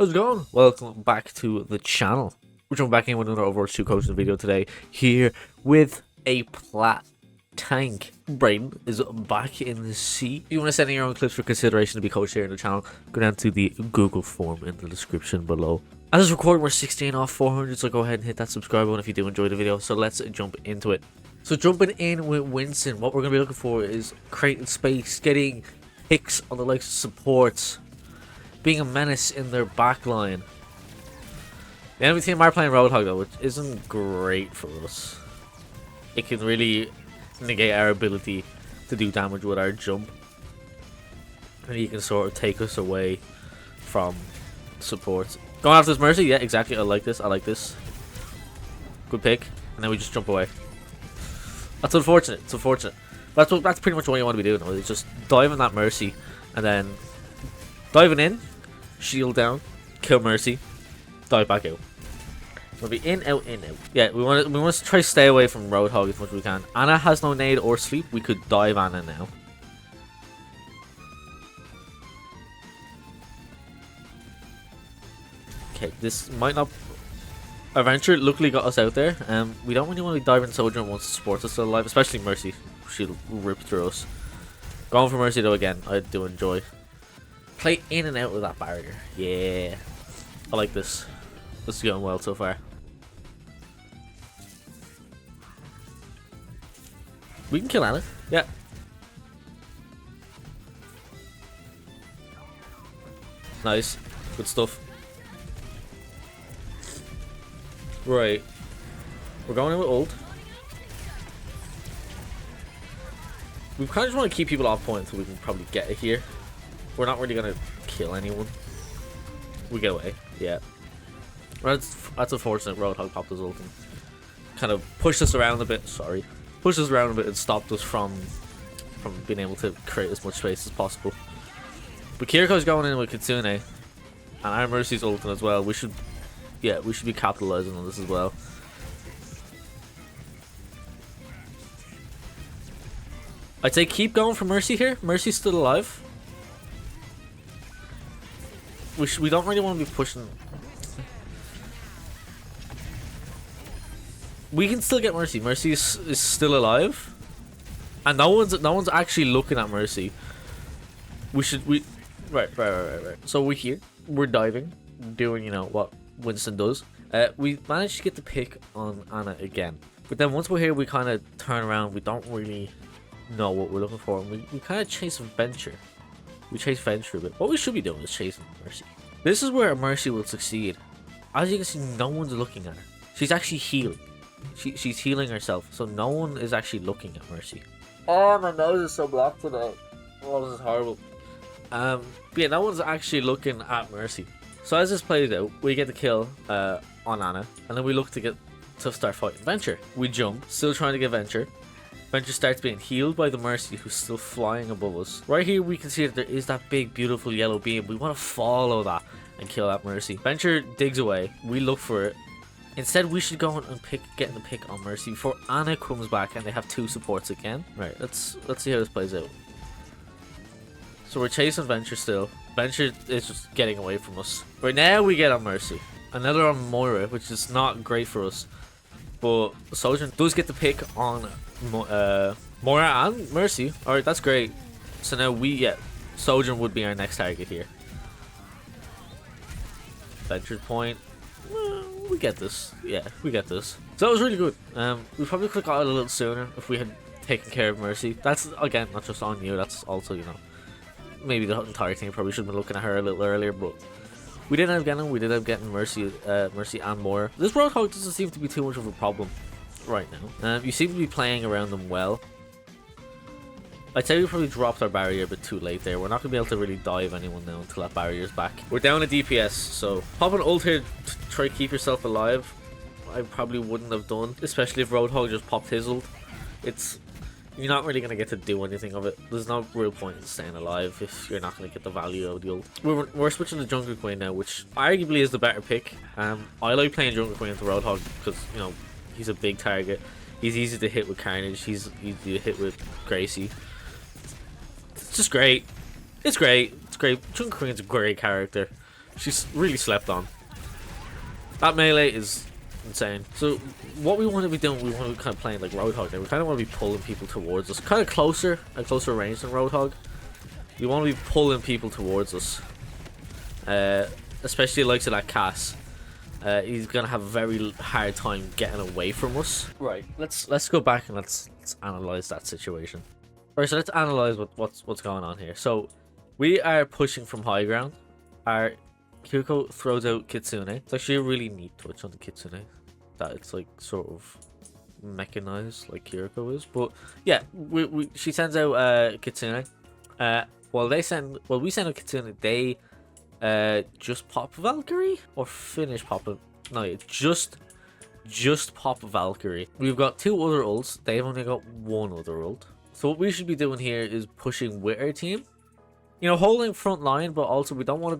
How's it going? Welcome back to the channel. We're jumping back in with another Overwatch 2 coaching video today, here with a PLAT Tank. Braden is back in the seat. If you want to send in your own clips for consideration to be coached here in the channel, go down to the Google form in the description below. As it's recording, we're 16 off 400, so go ahead and hit that subscribe button if you do enjoy the video. So let's jump into it. So jumping in with Winston, what we're going to be looking for is creating space, getting picks on the likes of supports, being a menace in their backline. The enemy team are playing Roadhog though, which isn't great for us. It can really negate our ability to do damage with our jump, and he can sort of take us away from supports. Going after this Mercy, yeah, exactly. I like this. I like this. Good pick, and then we just jump away. That's unfortunate. It's unfortunate. That's pretty much what you want to be doing. Is just diving that Mercy, and then diving in, shield down, kill Mercy, dive back out. We'll be in, out, in, out. Yeah, we want to try to stay away from Roadhog as much as we can. Ana has no nade or sleep. We could dive Ana now. Okay, this might not. Adventure luckily got us out there. We don't really want to be diving Soldier once the supports are still alive, especially Mercy. She'll rip through us. Going for Mercy though again, I do enjoy. Play in and out of that barrier. Yeah, I like this. This is going well so far. We can kill Ana. Yeah. Nice. Good stuff. Right. We're going in with ult. We kind of just want to keep people off point so we can probably get it here. We're not really going to kill anyone. We get away. Yeah. That's unfortunate. Roadhog popped his ult and kind of pushed us around a bit. Sorry. Pushed us around a bit and stopped us from being able to create as much space as possible. But Kiriko's going in with Kitsune. And our Mercy's ulting as well. We should be capitalizing on this as well. I'd say keep going for Mercy here. Mercy's still alive. We don't really want to be pushing. We can still get Mercy. Mercy is still alive, and no one's actually looking at Mercy. Right. So we're here. We're diving, doing what Winston does. We managed to get the pick on Ana again, but then once we're here, we kind of turn around. We don't really know what we're looking for, and we kind of chase Venture. We chase Venture a bit. What we should be doing is chasing Mercy. This is where Mercy will succeed. As you can see, no one's looking at her. She's actually healing. She's healing herself, so no one is actually looking at Mercy. Oh, my nose is so black today. Oh, this is horrible. But yeah, no one's actually looking at Mercy. So as this plays out, we get the kill on Ana, and then we look to start fighting Venture. We jump, still trying to get Venture. Venture starts being healed by the Mercy, who's still flying above us. Right here, we can see that there is that big, beautiful yellow beam. We want to follow that and kill that Mercy. Venture digs away. We look for it. Instead, we should go and getting the pick on Mercy before Ana comes back and they have two supports again. Right, let's see how this plays out. So we're chasing Venture still. Venture is just getting away from us. Right now, we get on Mercy. Another on Moira, which is not great for us. But Soldier does get the pick on Moira and Mercy. Alright, that's great. So now Soldier would be our next target here. Venture's point. We get this. Yeah, we get this. So that was really good. We probably could have got it a little sooner if we had taken care of Mercy. That's, again, not just on you. That's also, maybe the entire team probably should have been looking at her a little earlier, but we did end up getting Mercy and Moira. This Roadhog doesn't seem to be too much of a problem right now. You seem to be playing around them well. I'd say we probably dropped our barrier a bit too late there. We're not going to be able to really dive anyone now until that barrier's back. We're down a DPS, so pop an ult here to try to keep yourself alive. I probably wouldn't have done, especially if Roadhog just popped his ult. You're not really going to get to do anything of it. There's no real point in staying alive if you're not going to get the value of the ult. We're switching to Jungle Queen now, which arguably is the better pick. I like playing Jungle Queen into Roadhog because, he's a big target. He's easy to hit with Carnage. He's easy to hit with Gracie. It's just great. It's great. It's great. Jungle Queen's a great character. She's really slept on. That melee is insane. So what we want to be doing, we want to be kind of playing like Roadhog there. We kind of want to be pulling people towards us, kind of closer, a closer range than Roadhog. We want to be pulling people towards us, especially the likes of that Cass. He's gonna have a very hard time getting away from us. Right. Let's go back and let's analyze that situation. Alright, so let's analyze what's going on here. So we are pushing from high ground. Our Kiriko throws out Kitsune. It's actually a really neat touch on the Kitsune, that it's like sort of mechanized like Kiriko is. But yeah, she sends out Kitsune. We send out Kitsune, they just pop Valkyrie or finish popping. No, yeah, just pop Valkyrie. We've got 2 other ults. They've only got 1 other ult. So what we should be doing here is pushing with our team. You know, holding front line, but also we don't want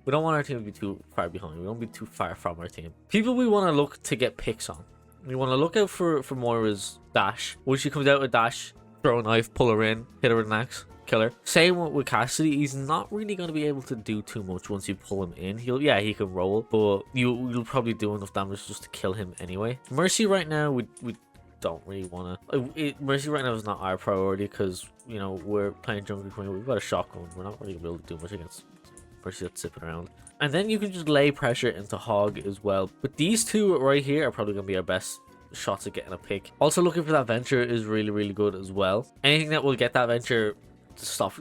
our team to be too far behind. We don't be too far from our team. People we want to look to get picks on. We want to look out for Moira's dash. When she comes out with dash, throw a knife, pull her in, hit her with an axe, kill her. Same with Cassidy. He's not really going to be able to do too much once you pull him in. He can roll, but you'll probably do enough damage just to kill him anyway. Mercy right now, we don't really want to. Mercy right now is not our priority because, you know, we're playing Jungle Queen. We've got a shotgun. We're not really going to be able to do much against Mercy that's zipping around. And then you can just lay pressure into Hog as well. But these 2 right here are probably going to be our best shots at getting a pick. Also looking for that Venture is really, really good as well. Anything that will get that Venture to stop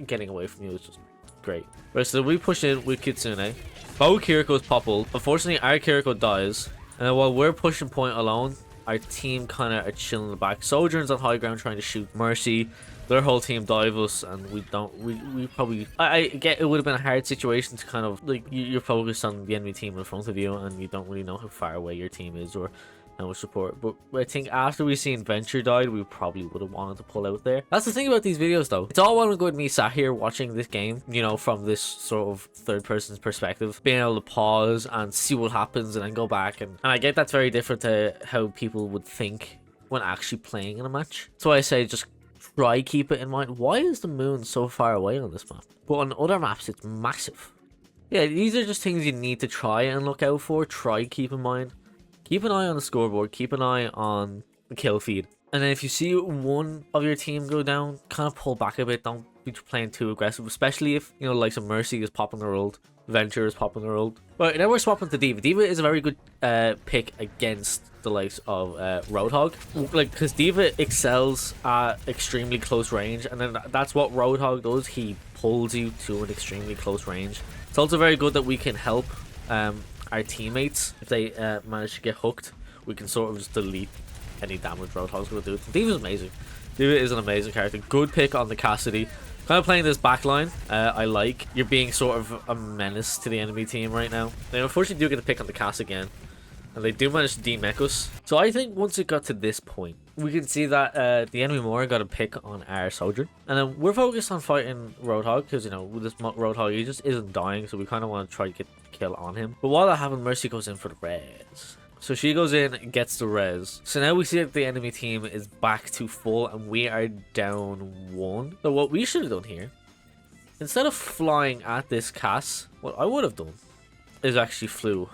getting away from you is just great. Right, so we push in with Kitsune. Both Kiriko's pop ult. Unfortunately, our Kiriko dies. And while we're pushing point alone, our team kind of are chilling in the back. Sojourn's on high ground trying to shoot Mercy. Their whole team dive us, and we probably... I get it would have been a hard situation to kind of... Like, you're focused on the enemy team in front of you, and you don't really know how far away your team is or how much support. But I think after we seen Venture died, we probably would have wanted to pull out there. That's the thing about these videos, though. It's all well and good me sat here watching this game, you know, from this sort of third-person perspective, being able to pause and see what happens and then go back. And I get that's very different to how people would think when actually playing in a match. So I say just try keep it in mind. Why is the moon so far away on this map? But on other maps, it's massive. Yeah, these are just things you need to try and look out for. Try keep in mind. Keep an eye on the scoreboard. Keep an eye on the kill feed. And then if you see one of your team go down, kind of pull back a bit. Don't be playing too aggressive, especially if, you know, like some Mercy is popping their ult. Venture is popping their ult. Right, now we're swapping to D.Va. D.Va is a very good pick against the likes of Roadhog. Like, because D.Va excels at extremely close range. And then that's what Roadhog does. He pulls you to an extremely close range. It's also very good that we can help our teammates if they manage to get hooked. We can sort of just delete any damage Roadhog's going to do. D.Va's amazing. D.Va is an amazing character. Good pick on the Cassidy. Kind of playing this backline. I like. You're being sort of a menace to the enemy team right now. They unfortunately do get a pick on the Cass again. And they do manage to de-mech us. So I think once it got to this point, we can see that the enemy Moira got a pick on our Sojourn. And then we're focused on fighting Roadhog because, you know, with this Roadhog, he just isn't dying. So we kind of want to try to get the kill on him. But while that happens, Mercy goes in for the res. So she goes in and gets the res. So now we see that the enemy team is back to full and we are down 1. So what we should have done here, instead of flying at this Cass, what I would have done is actually flew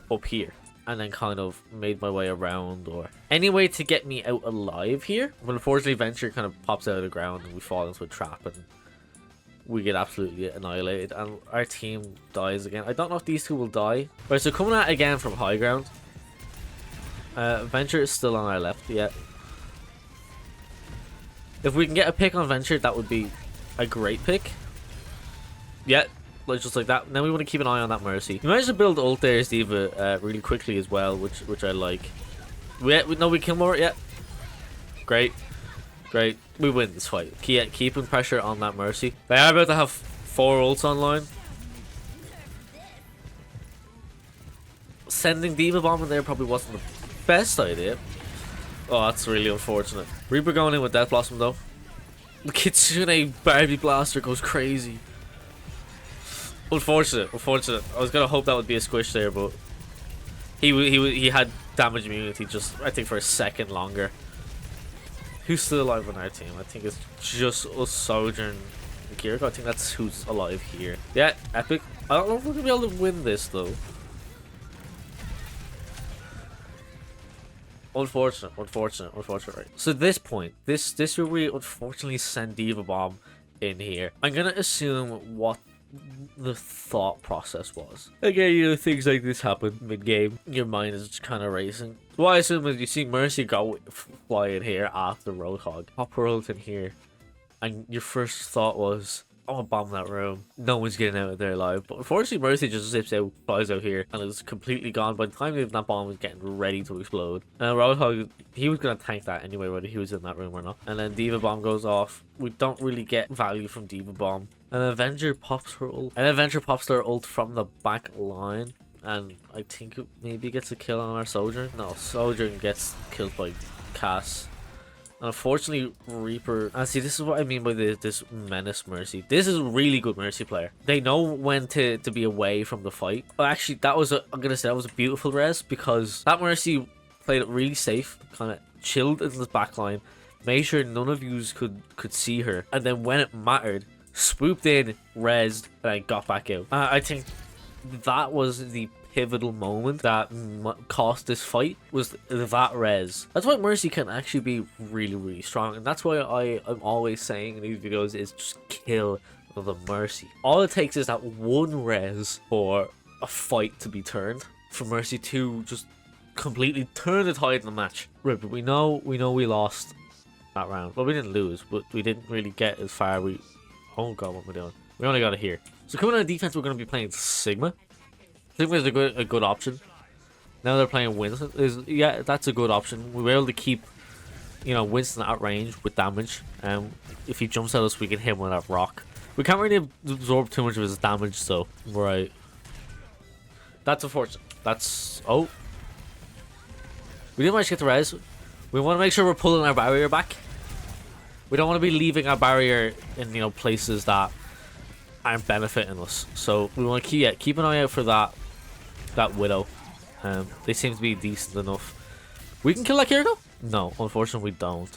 up here. And then kind of made my way around or any way to get me out alive here. But unfortunately, Venture kind of pops out of the ground and we fall into a trap and we get absolutely annihilated. And our team dies again. I don't know if these 2 will die. Right, so coming out again from high ground. Venture is still on our left, yeah. If we can get a pick on Venture, that would be a great pick. Yeah. Just like that. Now we want to keep an eye on that Mercy. We managed to build ult there as D.Va really quickly as well, which I like. We kill more. Yeah. Great. We win this fight. Keeping pressure on that Mercy. They are about to have 4 ults online. Sending D.Va bomb in there probably wasn't the best idea. Oh, that's really unfortunate. Reaper going in with Death Blossom though. The Kitsune Barbie Blaster goes crazy. Unfortunate. I was gonna hope that would be a squish there, but he had damage immunity just, I think, for a second longer. Who's still alive on our team? I think it's just us, Sojourn, and Kiriko. I think that's who's alive here. Yeah, epic. I don't know if we're gonna be able to win this though. Unfortunate, right? So this point, this where we unfortunately send D.Va Bomb in here. I'm gonna assume what the thought process was. Again, you know, things like this happen mid-game. Your mind is just kind of racing. What I assume is you see Mercy go fly in here after Roadhog. Pop her ult in here. And your first thought was, I'm gonna bomb that room. No one's getting out of there alive. But unfortunately, Mercy just zips out, flies out here, and is completely gone. By the time that bomb was getting ready to explode, and Roadhog, he was gonna tank that anyway, whether he was in that room or not. And then D.Va Bomb goes off. We don't really get value from D.Va Bomb. And Avenger pops her ult. And Avenger pops their ult from the back line. And I think it maybe gets a kill on our Soldier. No, Soldier gets killed by Cass. And unfortunately, Reaper... And see, this is what I mean by this Menace Mercy. This is a really good Mercy player. They know when to be away from the fight. But actually, that was I'm going to say that was a beautiful res. Because that Mercy played it really safe. Kind of chilled in the back line. Made sure none of you could see her. And then when it mattered, swooped in, rezzed, and then got back out. I think that was the pivotal moment that cost this fight, was that res. That's why Mercy can actually be really, really strong. And that's why I'm always saying in these videos is just kill the Mercy. All it takes is that one res for a fight to be turned. For Mercy to just completely turn the tide in the match. Right, but we know we lost that round. Well, we didn't lose, but we didn't really get as far. Oh god, what am I doing? We only got it here. So coming on defense, we're going to be playing Sigma. Sigma is a good option. Now they're playing Winston. Yeah, that's a good option. We were able to keep, you know, Winston at range with damage. If he jumps at us, we can hit him with that rock. We can't really absorb too much of his damage, so right. That's unfortunate. That's we didn't manage to get the res. We want to make sure we're pulling our barrier back. We don't want to be leaving our barrier in, you know, places that aren't benefiting us. So we want to keep an eye out for that Widow. They seem to be decent enough. We can kill that Kiriko? No, unfortunately we don't.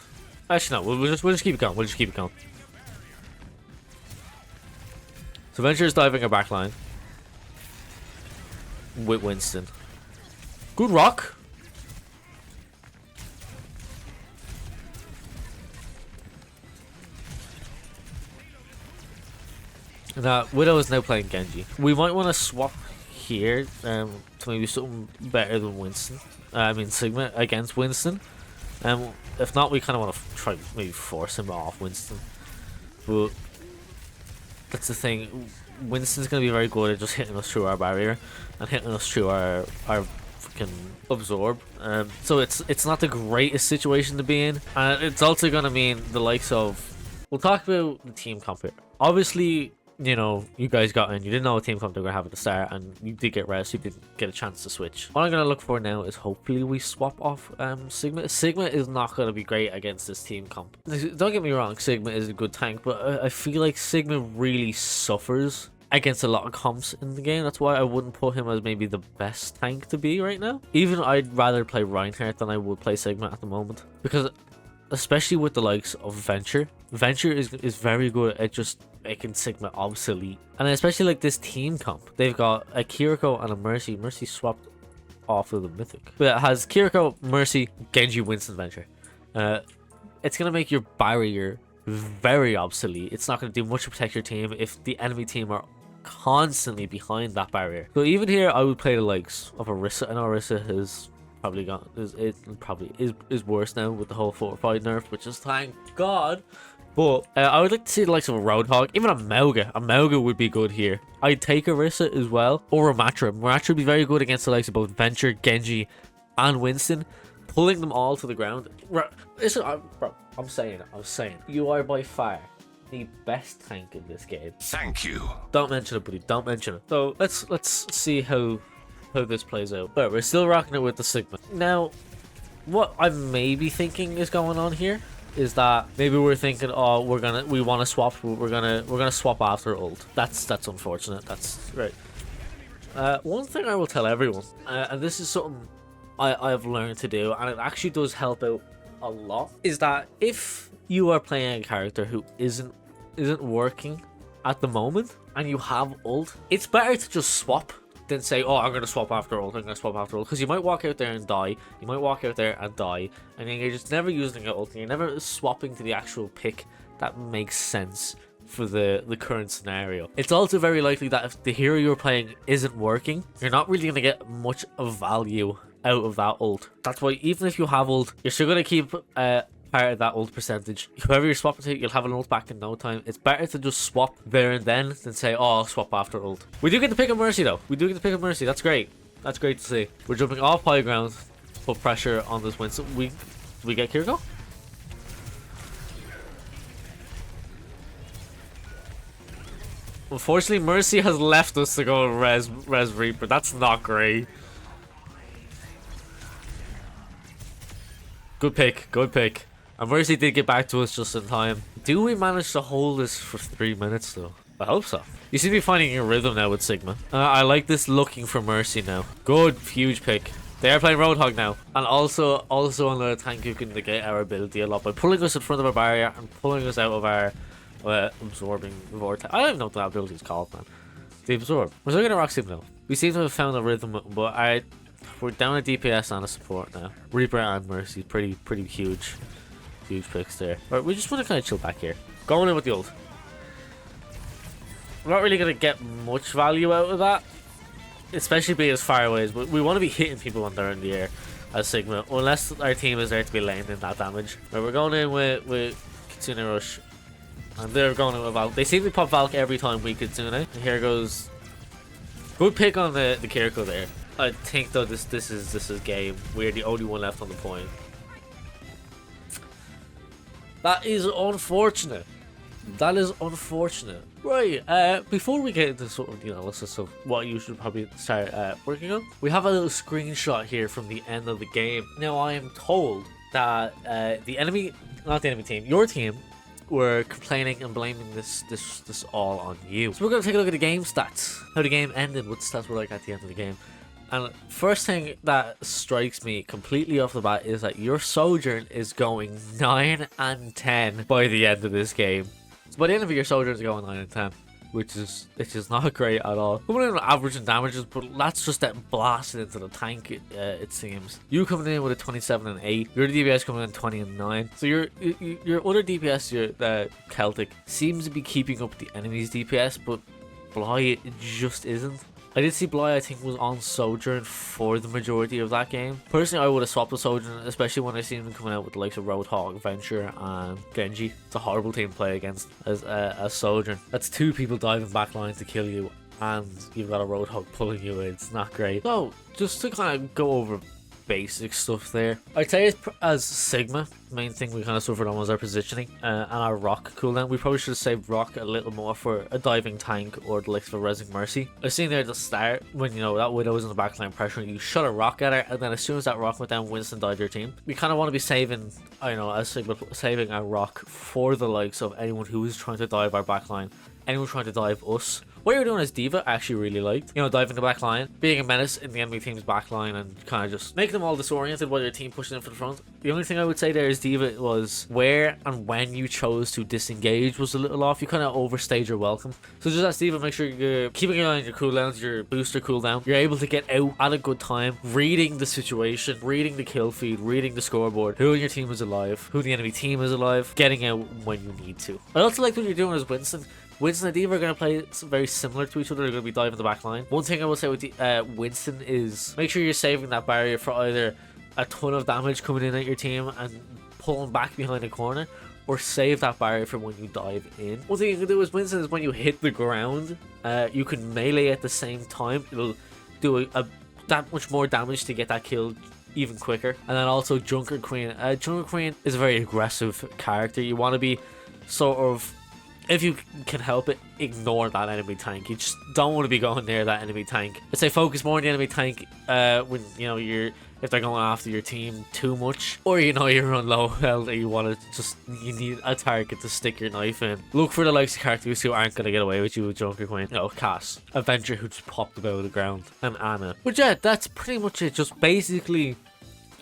Actually, no. We'll just keep it going. We'll just keep it going. So Venture is diving our backline with Winston. Good rock. Now, Widow is now playing Genji. We might want to swap here to maybe something better than Winston. I mean Sigma against Winston. If not, we kind of want to try maybe force him off Winston. But that's the thing. Winston's going to be very good at just hitting us through our barrier and hitting us through our freaking absorb. So it's not the greatest situation to be in. And it's also going to mean the likes of... We'll talk about the team comp here. Obviously, you know, you guys got in, you didn't know what team comp they were going to have at the start, and you did get rest, you didn't get a chance to switch. What I'm going to look for now is hopefully we swap off Sigma. Sigma is not going to be great against this team comp. Don't get me wrong, Sigma is a good tank, but I feel like Sigma really suffers against a lot of comps in the game. That's why I wouldn't put him as maybe the best tank to be right now. Even I'd rather play Reinhardt than I would play Sigma at the moment, because especially with the likes of Venture is very good at just making Sigma obsolete. And especially like this team comp, they've got a Kiriko and a Mercy. Mercy swapped off of the Mythic, but it has Kiriko, Mercy, Genji, Winston, Venture. It's gonna make your barrier very obsolete. It's not gonna do much to protect your team if the enemy team are constantly behind that barrier. So even here, I would play the likes of Orisa. I know Orisa has probably got is worse now with the whole fortified nerf, which is thank God. But I would like to see the likes of a Roadhog, even a Mauga. A Mauga would be good here. I'd take Orisa as well, or a Matra. Matra would be very good against the likes of both Venture, Genji, and Winston, pulling them all to the ground. Listen, bro, I'm saying, you are by far the best tank in this game. Thank you. Don't mention it, buddy. Don't mention it. So let's see how this plays out. But we're still rocking it with the Sigma. Now, what I may be thinking is going on here is that maybe we're thinking, oh, we want to swap, but we're gonna swap after ult. That's unfortunate. That's right. One thing I will tell everyone, and this is something I've learned to do, and it actually does help out a lot, is that if you are playing a character who isn't working at the moment and you have ult, it's better to just swap than say, oh, I'm going to swap after ult, I'm going to swap after ult. Because you might walk out there and die, you might walk out there and die, and then you're just never using your ult, and you're never swapping to the actual pick that makes sense for the current scenario. It's also very likely that if the hero you're playing isn't working, you're not really going to get much of value out of that ult. That's why even if you have ult, you're still going to keep part of that ult percentage. Whoever you're swapping to, you'll have an ult back in no time. It's better to just swap there and then than say, oh, I'll swap after ult. We do get to pick up Mercy though. We do get to pick up Mercy. That's great. That's great to see. We're jumping off high ground to put pressure on this Winston. We get Kiriko? Unfortunately, Mercy has left us to go res Reaper. That's not great. Good pick. Good pick. And Mercy did get back to us just in time. Do we manage to hold this for 3 minutes though? I hope so. You seem to be finding your rhythm now with Sigma. I like this looking for Mercy now. Good, huge pick. They are playing Roadhog now. And also on the tank, you can negate our ability a lot by pulling us in front of our barrier and pulling us out of our absorbing vortex. I don't even know what that ability is called, man. The absorb. We're still gonna rock Sigma now. We seem to have found a rhythm, but we're down a DPS and a support now. Reaper and Mercy, pretty huge picks there. Alright, we just want to kind of chill back here. Going in with the ult. We're not really going to get much value out of that, especially being as far away as we want to be hitting people when they're in the air as Sigma, unless our team is there to be laying in that damage. Right, we're going in with Kitsune Rush, and they're going in with Valk. They seem to pop Valk every time we Kitsune, and here goes. Good pick on the Kiriko there. I think though this is game. We're the only one left on the point. That is unfortunate. That is unfortunate. Right, before we get into sort of the analysis of what you should probably start working on, we have a little screenshot here from the end of the game. Now, I am told that the enemy, not the enemy team, your team, were complaining and blaming this all on you. So we're going to take a look at the game stats, how the game ended, what the stats were like at the end of the game. And first thing that strikes me completely off the bat is that your Sojourn is going 9 and 10 by the end of this game. So by the end of it, your Sojourn is going 9 and 10, which is not great at all. Coming in with average and damages, but that's just that blasted into the tank, it seems. You coming in with a 27 and 8, your DPS coming in 20 and 9. So your other DPS, your Celtic, seems to be keeping up with the enemy's DPS, but Bly just isn't. I did see Bly, I think, was on Sojourn for the majority of that game. Personally, I would have swapped the Sojourn, especially when I seen him coming out with the likes of Roadhog, Venture, and Genji. It's a horrible team to play against as Sojourn. That's two people diving back line to kill you, and you've got a Roadhog pulling you in. It's not great. So, just to kind of go over basic stuff there, I'd say as Sigma, the main thing we kind of suffered on was our positioning and our rock cooldown. We probably should have saved rock a little more for a diving tank or the likes of a resing Mercy. I seen there at the start when, you know, that Widow was in the backline pressure, you shot a rock at her, and then as soon as that rock went down, Winston died your team. We kind of want to be saving, I don't know, as Sigma, saving our rock for the likes of anyone who is trying to dive our backline, anyone trying to dive us. What you're doing as D.Va, I actually really liked. You know, diving the back line, being a menace in the enemy team's back line, and kind of just making them all disoriented while your team pushes in for the front. The only thing I would say there is D.Va was where and when you chose to disengage was a little off. You kind of overstayed your welcome. So just as D.Va, make sure you're keeping an eye on your cooldowns, your booster cooldown. You're able to get out at a good time, reading the situation, reading the kill feed, reading the scoreboard, who in your team is alive, who the enemy team is alive, getting out when you need to. I also like what you're doing as Winston. Winston and D.Va are going to play very similar to each other. They're going to be diving the back line. One thing I will say with the, Winston is make sure you're saving that barrier for either a ton of damage coming in at your team and pulling back behind a corner, or save that barrier for when you dive in. One thing you can do as Winston is when you hit the ground, you can melee at the same time. It'll do that much more damage to get that kill even quicker. And then also Junker Queen. Junker Queen is a very aggressive character. You want to be sort of, if you can help it, ignore that enemy tank. You just don't want to be going near that enemy tank. I'd say focus more on the enemy tank when, you know, if they're going after your team too much, or you know you're on low health and you need a target to stick your knife in. Look for the likes of characters who aren't going to get away with you with Junker Queen. You know, Cass, Avenger who just popped above the ground, and Anna. But yeah, that's pretty much it. Just basically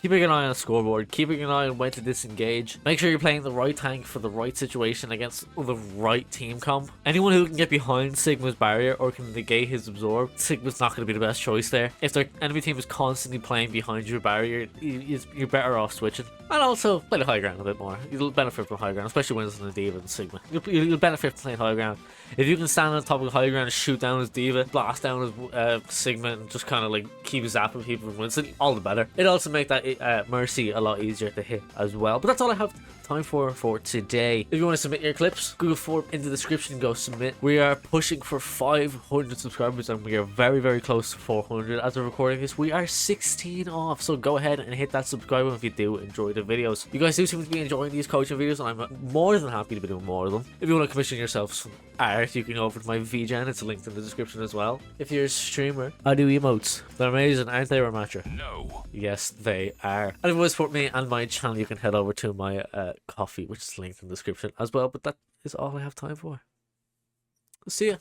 keeping an eye on the scoreboard, keeping an eye on when to disengage. Make sure you're playing the right tank for the right situation against the right team comp. Anyone who can get behind Sigma's barrier or can negate his absorb, Sigma's not going to be the best choice there. If their enemy team is constantly playing behind your barrier, you're better off switching. And also play the high ground a bit more. You'll benefit from high ground, especially Winston and D.Va and Sigma. You'll benefit from playing high ground. If you can stand on top of the high ground and shoot down his D.Va, blast down his Sigma, and just kind of like keep zapping people with Winston, all the better. It'll also make that Mercy a lot easier to hit as well. But that's all I have time for today. If you want to submit your clips, Google form in the description, go submit. We are pushing for 500 subscribers and we are very, very close to 400 as of recording this. We are 16 off, so go ahead and hit that subscribe button if you do enjoy the videos. You guys do seem to be enjoying these coaching videos and I'm more than happy to be doing more of them. If you want to commission yourself some art, you can go over to my VGen, it's linked in the description as well. If you're a streamer, I do emotes. They're amazing, aren't they, Ramatcha? No. Yes, they are. And if you want to support me and my channel, you can head over to my coffee, which is linked in the description as well. But that is all I have time for. See ya.